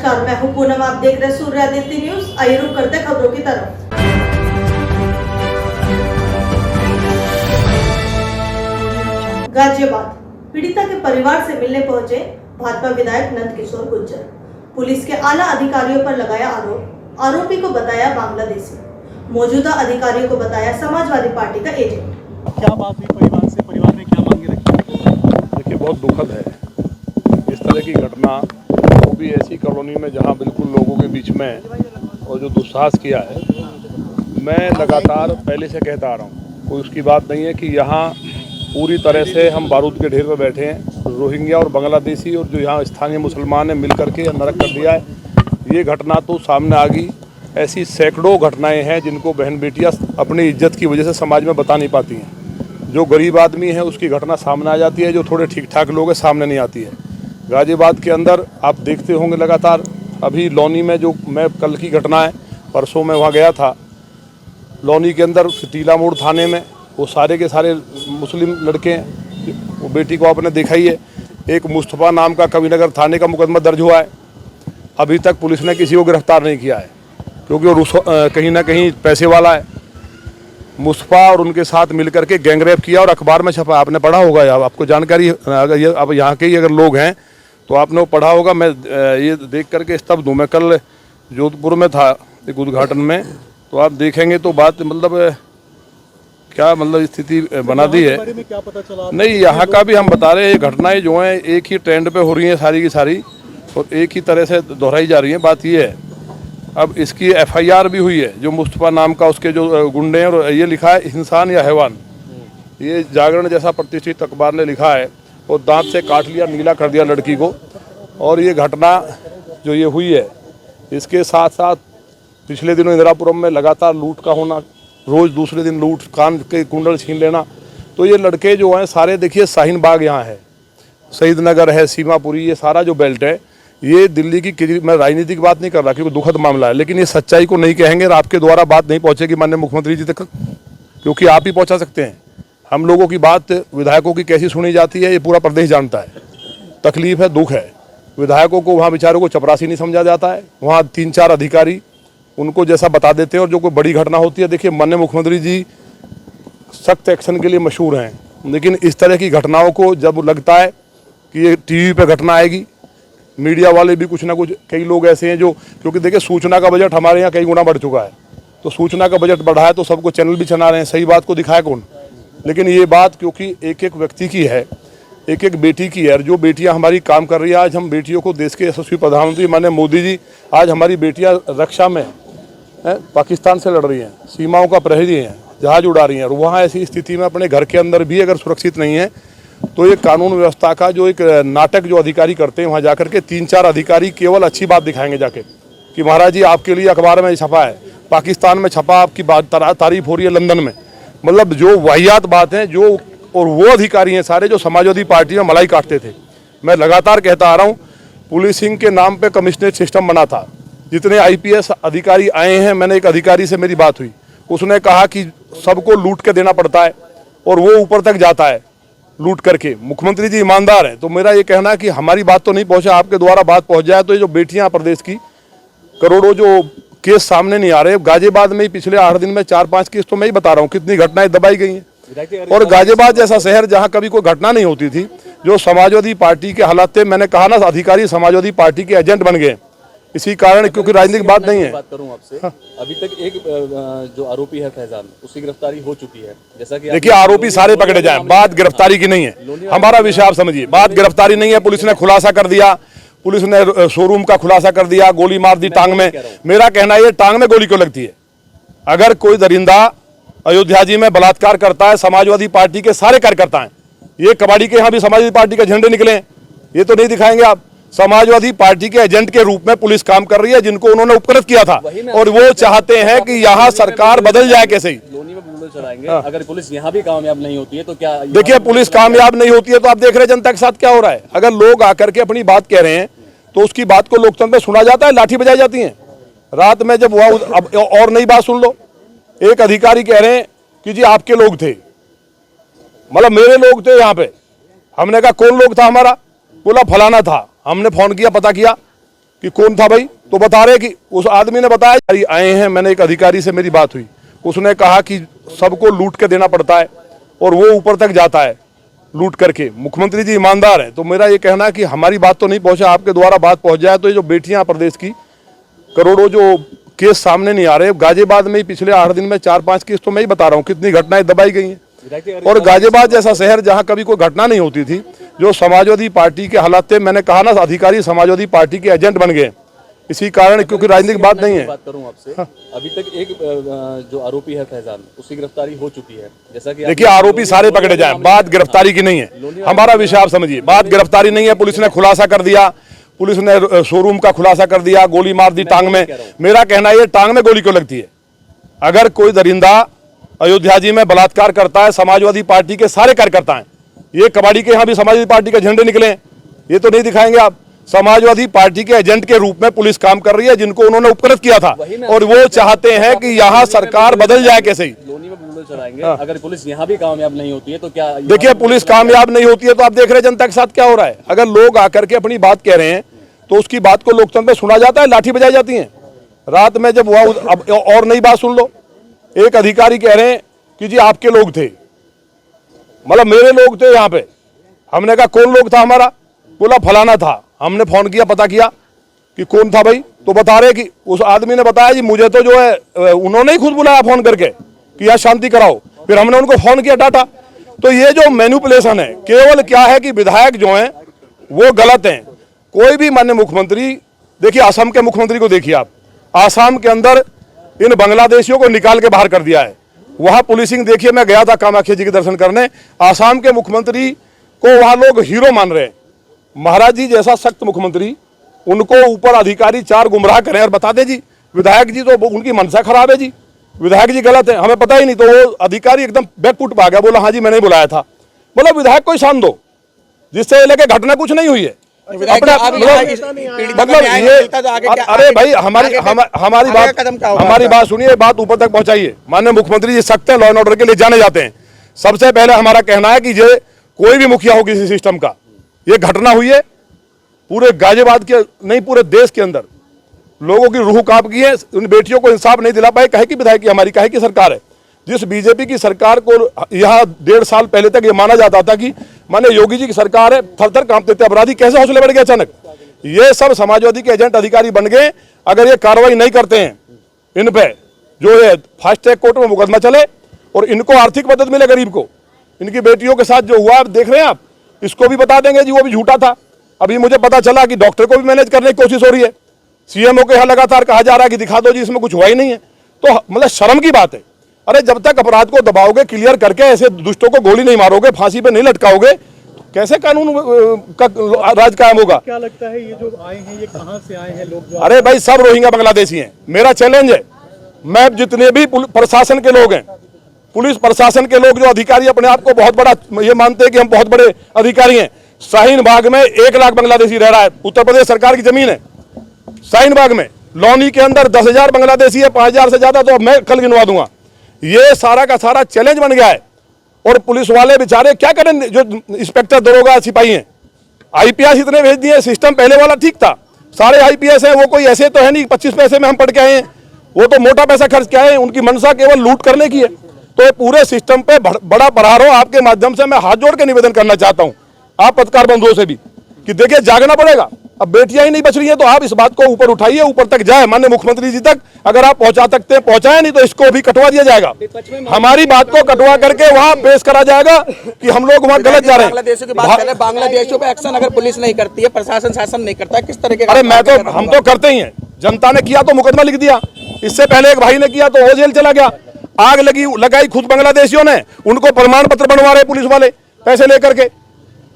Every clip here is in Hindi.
नमस्कार, मैं हूं पूनम। आप देख रहे सूर्यादित्य न्यूज। आइए रुक करते खबरों की तरफ। गाजियाबाद पीड़िता के परिवार से मिलने पहुंचे भाजपा विधायक नंदकिशोर गुर्जर। पुलिस के आला अधिकारियों पर लगाया आरोप। आरोपी को बताया बांग्लादेशी, मौजूदा अधिकारियों को बताया समाजवादी पार्टी का एजेंट। क्या बात हुई परिवार से? परिवार ने क्या मांगे रखी? देखिए, बहुत दुखद है इस तरह की घटना, वो भी ऐसी कॉलोनी में जहां बिल्कुल लोगों के बीच में, और जो दुस्साहस किया है। मैं लगातार पहले से कहता आ रहा हूँ, कोई उसकी बात नहीं है कि यहाँ पूरी तरह से हम बारूद के ढेर पर बैठे हैं। रोहिंग्या और बांग्लादेशी और जो यहाँ स्थानीय मुसलमान हैं मिल करके नरक कर दिया है। ये घटना तो सामने आ गई। ऐसी सैकड़ों घटनाएं हैं जिनको बहन बेटियाँ अपनी इज्जत की वजह से समाज में बता नहीं पाती हैं। जो गरीब आदमी है उसकी घटना सामने आ जाती है, जो थोड़े ठीक ठाक लोग हैं सामने नहीं आती है। गाजियाबाद के अंदर आप देखते होंगे लगातार, अभी लौनी में जो मैं कल की घटना है, परसों मैं वहाँ गया था लौनी के अंदर टीला मोड़ थाने में, वो सारे के सारे मुस्लिम लड़के हैं। वो बेटी को आपने देखा ही है। एक मुस्तफ़ा नाम का कविनगर थाने का मुकदमा दर्ज हुआ है। अभी तक पुलिस ने किसी को गिरफ्तार नहीं किया है, क्योंकि वो कहीं ना कहीं पैसे वाला है। मुस्तफ़ा और उनके साथ मिलकर के गैंगरेप किया और अखबार में छपा। आपने पढ़ा होगा, या आपको जानकारी, अगर ये अब यहाँ के ही अगर लोग हैं तो आपने वो पढ़ा होगा। मैं ये देख करके स्तब्ध हूँ। मैं कल जोधपुर में था एक उद्घाटन में, तो आप देखेंगे तो बात मतलब क्या मतलब स्थिति बना दी है। क्या पता चला? नहीं, यहाँ का भी हम बता रहे हैं। ये घटनाएं जो हैं एक ही ट्रेंड पे हो रही हैं सारी की सारी, और एक ही तरह से दोहराई जा रही हैं। बात ये है, अब इसकी FIR भी हुई है। जो मुस्तफ़ा नाम का उसके जो गुंडे हैं, और ये लिखा है इंसान या हैवान। ये जागरण जैसा प्रतिष्ठित अखबार ने लिखा है, और दांत से काट लिया, नीला कर दिया लड़की को। और ये घटना जो ये हुई है, इसके साथ साथ पिछले दिनों इंदिरापुरम में लगातार लूट का होना, रोज़ दूसरे दिन लूट, कान के कुंडल छीन लेना। तो ये लड़के जो हैं सारे, देखिए शाहीन बाग यहाँ है, शहीद नगर है, सीमापुरी, ये सारा जो बेल्ट है, ये दिल्ली की, मैं राजनीति की बात नहीं कर रहा क्योंकि दुखद मामला है, लेकिन ये सच्चाई को नहीं कहेंगे और आपके द्वारा बात नहीं पहुँचेगी माननीय मुख्यमंत्री जी तक, क्योंकि आप ही पहुँचा सकते हैं। हम लोगों की बात विधायकों की कैसी सुनी जाती है ये पूरा प्रदेश जानता है। तकलीफ है, दुख है। विधायकों को वहाँ बेचारों को चपरासी नहीं समझा जाता है। वहाँ 3-4 अधिकारी उनको जैसा बता देते हैं, और जो कोई बड़ी घटना होती है, देखिए माननीय मुख्यमंत्री जी सख्त एक्शन के लिए मशहूर हैं, लेकिन इस तरह की घटनाओं को जब लगता है कि ये TV पे घटना आएगी, मीडिया वाले भी कुछ ना कुछ, कई लोग ऐसे हैं जो, क्योंकि देखिए सूचना का बजट हमारे यहाँ कई गुना बढ़ चुका है, तो सूचना का बजट बढ़ा है तो सबको चैनल भी चला रहे हैं, सही बात को दिखाए कौन। लेकिन ये बात क्योंकि एक एक व्यक्ति की है, एक एक बेटी की है, और जो बेटियां हमारी काम कर रही है, आज हम बेटियों को, देश के यशस्वी प्रधानमंत्री माननीय मोदी जी, आज हमारी बेटियां रक्षा में पाकिस्तान से लड़ रही हैं, सीमाओं का प्रहरी हैं, जहाज उड़ा रही हैं, और वहाँ ऐसी स्थिति में अपने घर के अंदर भी अगर सुरक्षित नहीं है, तो ये कानून व्यवस्था का जो एक नाटक जो अधिकारी करते हैं, वहाँ जाकर के 3-4 अधिकारी केवल अच्छी बात दिखाएंगे जाके कि महाराज जी आपके लिए अखबार में छपा है, पाकिस्तान में छपा, आपकी बात तारीफ हो रही है लंदन में। मतलब जो वाहियात बात है, जो, और वो अधिकारी हैं सारे जो समाजवादी पार्टी में मलाई काटते थे। मैं लगातार कहता आ रहा हूँ, पुलिसिंग के नाम पे कमिश्नरेट सिस्टम बना था। जितने IPS अधिकारी आए हैं, मैंने एक अधिकारी से मेरी बात हुई, उसने कहा कि सबको लूट के देना पड़ता है और वो ऊपर तक जाता है लूट करके। मुख्यमंत्री जी ईमानदार हैं, तो मेरा ये कहना है कि हमारी बात तो नहीं पहुंचा, आपके द्वारा बात पहुंच जाए तो ये जो बेटियां प्रदेश की, करोड़ों जो केस सामने नहीं आ रहे। गाजियाबाद में ही पिछले 8 दिन में 4-5 केस, तो मैं ही बता रहा हूँ कितनी घटनाएं दबाई गई हैं। और गाजियाबाद जैसा शहर जहाँ कभी कोई घटना नहीं होती थी, जो समाजवादी पार्टी के हालात थे, मैंने कहा ना, अधिकारी समाजवादी पार्टी के एजेंट बन गए इसी कारण, क्योंकि राजनीतिक बात नहीं है। बात करूं आपसे, अभी तक एक जो आरोपी है फैजान, उसकी गिरफ्तारी हो चुकी है। जैसा कि देखिए, आरोपी सारे पकड़े जाएं, बात गिरफ्तारी की नहीं है। हमारा विषय आप समझिए, बात गिरफ्तारी नहीं है। पुलिस ने खुलासा कर दिया, पुलिस ने शोरूम का खुलासा कर दिया, गोली मार दी टांग में। मेरा कहना है, टांग में गोली क्यों लगती है? अगर कोई दरिंदा अयोध्या जी में बलात्कार करता है, समाजवादी पार्टी के सारे कार्यकर्ता हैं, ये कबाड़ी के यहाँ भी समाजवादी पार्टी के झंडे निकले, ये तो नहीं दिखाएंगे आप? समाजवादी पार्टी के एजेंट के रूप में पुलिस काम कर रही है, जिनको उन्होंने उपकृत किया था, और वो चाहते हैं कि यहाँ सरकार बदल जाए। कैसे ही लोनी में बुलडोजर चलाएंगे। अगर पुलिस यहाँ भी कामयाब नहीं होती है तो क्या? देखिए, पुलिस कामयाब नहीं होती है तो आप देख रहे हैं जनता के साथ क्या हो रहा है। अगर लोग आकर के अपनी बात कह रहे हैं तो उसकी बात को लोकतंत्र में सुना जाता है, लाठी बजाई जाती है। रात में जब हुआ, अब और नई बात सुन लो, एक अधिकारी कह रहे हैं कि जी आपके लोग थे, मतलब मेरे लोग थे यहाँ पे। हमने कहा कौन लोग था हमारा? बोला फलाना था। हमने फोन किया, पता किया, कि कौन था भाई, तो बता रहे कि उस आदमी ने बताया आए हैं। मैंने एक अधिकारी से मेरी बात हुई, उसने कहा कि सबको लूट के देना पड़ता है और वो ऊपर तक जाता है लूट करके। मुख्यमंत्री जी ईमानदार हैं, तो मेरा ये कहना है कि हमारी बात तो नहीं पहुंचा, आपके द्वारा बात पहुंच जाए तो ये जो बेटियां प्रदेश की करोड़ों जो केस सामने नहीं आ रहे। गाजियाबाद में ही पिछले 8 दिन में 4-5 केस तो मैं ही बता रहा हूँ कितनी घटनाएं दबाई गई हैं। और गाजियाबाद जैसा शहर जहां कभी कोई घटना नहीं होती थी, जो समाजवादी पार्टी के हालात थे, मैंने कहा ना अधिकारी समाजवादी पार्टी के एजेंट बन गए इसी कारण, क्योंकि राजनीतिक बात नहीं है। बात करूं आपसे, अभी तक एक जो आरोपी है फैजान, उसकी गिरफ्तारी हो चुकी है। जैसा कि देखिए आरोपी सारे पकड़े जाए, बात गिरफ्तारी की नहीं है। हमारा विषय आप समझिए, बात गिरफ्तारी नहीं है। पुलिस ने खुलासा कर दिया, पुलिस ने शोरूम का खुलासा कर दिया, गोली मार दी टांग में। मेरा कहना ये टांग में गोली क्यों लगती है? अगर कोई दरिंदा अयोध्या जी में बलात्कार करता है, समाजवादी पार्टी के सारे कार्यकर्ता हैं, ये कबाड़ी के यहाँ भी समाजवादी पार्टी के झंडे निकले हैं, ये तो नहीं दिखाएंगे आप। समाजवादी पार्टी के एजेंट के रूप में पुलिस काम कर रही है, जिनको उन्होंने उपकृत किया था, और वो चाहते हैं कि यहाँ सरकार बदल जाए। कैसे ही लोनी में बुलडोजर चलाएंगे, अगर पुलिस यहाँ भी कामयाब नहीं होती है तो क्या? देखिए पुलिस कामयाब नहीं होती है तो आप देख रहे हैं जनता के साथ क्या हो रहा है। अगर लोग आकर के अपनी बात कह रहे हैं तो उसकी बात को लोकतंत्र में सुना जाता है, लाठी बजाई जाती है। रात में जब हुआ, अब और नई बात सुन लो, एक अधिकारी कह रहे हैं कि जी आपके लोग थे, मतलब मेरे लोग थे यहाँ पे। हमने कहा कौन लोग था हमारा? बोला फलाना था। हमने फोन किया, पता किया कि कौन था भाई, तो बता रहे कि उस आदमी ने बताया जी मुझे तो जो है उन्होंने ही खुद बुलाया फोन करके कि यार शांति कराओ। फिर हमने उनको फोन किया, डाटा। तो ये जो मैनिपुलेशन है, केवल क्या है कि विधायक जो हैं वो गलत हैं। कोई भी माननीय मुख्यमंत्री, देखिए असम के मुख्यमंत्री को देखिए आप, आसाम के अंदर इन बांग्लादेशियों को निकाल के बाहर कर दिया है। वहां पुलिसिंग देखिए, मैं गया था कामाख्या जी के दर्शन करने, आसाम के मुख्यमंत्री को वहां लोग हीरो मान रहे हैं। महाराज जी जैसा सख्त मुख्यमंत्री, उनको ऊपर अधिकारी 4 गुमराह करें और बता दे जी विधायक जी तो उनकी मनसा खराब है जी, विधायक जी गलत है, हमें पता ही नहीं। तो वो अधिकारी एकदम बैकफुट पा गया, बोला हाँ जी मैंने ही बुलाया था। बोला विधायक को शान दो, जिससे लेके घटना कुछ नहीं हुई है। मतलब ये, अरे भाई हमारी बात सुनिए, बात ऊपर तक पहुंचाइए। माननीय मुख्यमंत्री जी सख्त हैं, लॉ एंड ऑर्डर के लिए जाने जाते हैं। सबसे पहले हमारा कहना है कि ये कोई भी मुखिया हो किसी सिस्टम का, ये घटना हुई है पूरे गाजियाबाद के नहीं पूरे देश के अंदर, लोगों की रूह कांप गई है। उन बेटियों को इंसाफ नहीं दिला पाए, कहे कि विधायक की हमारी कहे की सरकार है। जिस बीजेपी की सरकार को यहाँ 1.5 साल पहले तक ये माना जाता था कि माने योगी जी की सरकार है, थर-थर कांपते थे अपराधी, कैसे हौसले बढ़ गए अचानक? ये सब समाजवादी के एजेंट अधिकारी बन गए। अगर ये कार्रवाई नहीं करते हैं इन पे, जो है फास्ट ट्रैक कोर्ट में मुकदमा चले और इनको आर्थिक मदद मिले गरीब को। इनकी बेटियों के साथ जो हुआ देख रहे हैं आप, इसको भी बता देंगे जी वो भी झूठा था। अभी मुझे पता चला कि डॉक्टर को भी मैनेज करने की कोशिश हो रही है। सीएमओ के यहाँ लगातार कहा जा रहा है कि दिखा दो जी इसमें कुछ हुआ ही नहीं है। तो मतलब शर्म की बात है। अरे जब तक अपराध को दबाओगे, क्लियर करके ऐसे दुष्टों को गोली नहीं मारोगे, फांसी पे नहीं लटकाओगे, कैसे कानून का राज कायम होगा? क्या लगता है ये जो आए हैं ये कहां से आए हैं लोग? अरे भाई सब रोहिंग्या बांग्लादेशी हैं। मेरा चैलेंज है, मैं जितने भी प्रशासन के लोग हैं, पुलिस प्रशासन के लोग जो अधिकारी अपने आप को बहुत बड़ा ये मानते हैं कि हम बहुत बड़े अधिकारी हैं, शाहीन बाग में 1 लाख बांग्लादेशी रह रहा है। उत्तर प्रदेश सरकार की जमीन है शाहीन बाग में। लौनी के अंदर 10,000 बांग्लादेशी है, 5,000 से ज्यादा तो मैं कल गिनवा दूंगा। ये सारा का सारा चैलेंज बन गया है। और पुलिस वाले बेचारे क्या करें, जो इंस्पेक्टर दरोगा सिपाही हैं, आईपीएस इतने भेज दिए। सिस्टम पहले वाला ठीक था, सारे आईपीएस हैं, वो कोई ऐसे तो है नहीं 25 पैसे में हम पढ़ के आए हैं, वो तो मोटा पैसा खर्च के आए हैं। उनकी मंशा केवल लूट करने की है। तो पूरे सिस्टम पे बड़ा प्रहार हो। आपके माध्यम से मैं हाथ जोड़ के निवेदन करना चाहता हूं आप पत्रकार बंधुओं से भी कि देखिए जागना पड़ेगा। अब बेटियां ही नहीं बच रही हैं तो आप इस बात को ऊपर उठाइए, ऊपर तक जाए, माननीय मुख्यमंत्री जी तक अगर आप पहुंचा सकते हैं पहुंचाए, नहीं तो इसको भी कटवा दिया जाएगा। हमारी बात को कटवा करके वहां पेश करा जाएगा कि हम लोग वहां गलत जा रहे हैं। बांग्लादेशों की बात करें, बांग्लादेशों पे एक्शन अगर पुलिस नहीं करती है, प्रशासन शासन नहीं करता है, किस तरह के? अरे हम तो करते ही हैं। जनता ने किया तो मुकदमा लिख दिया, इससे पहले एक भाई ने किया तो वो जेल चला गया। आग लगाई खुद बांग्लादेशियों ने, उनको प्रमाण पत्र बनवा रहे पुलिस वाले पैसे लेकर के।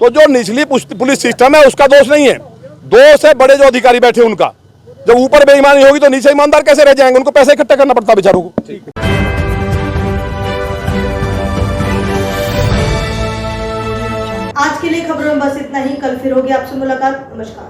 तो जो निचली पुलिस सिस्टम है उसका दोष नहीं है, दोष है बड़े जो अधिकारी बैठे उनका। जब ऊपर बेईमानी होगी तो नीचे ईमानदार कैसे रह जाएंगे? उनको पैसे इकट्ठा करना पड़ता बेचारों को। आज के लिए खबरों में बस इतना ही। कल फिर होगी आपसे मुलाकात। नमस्कार।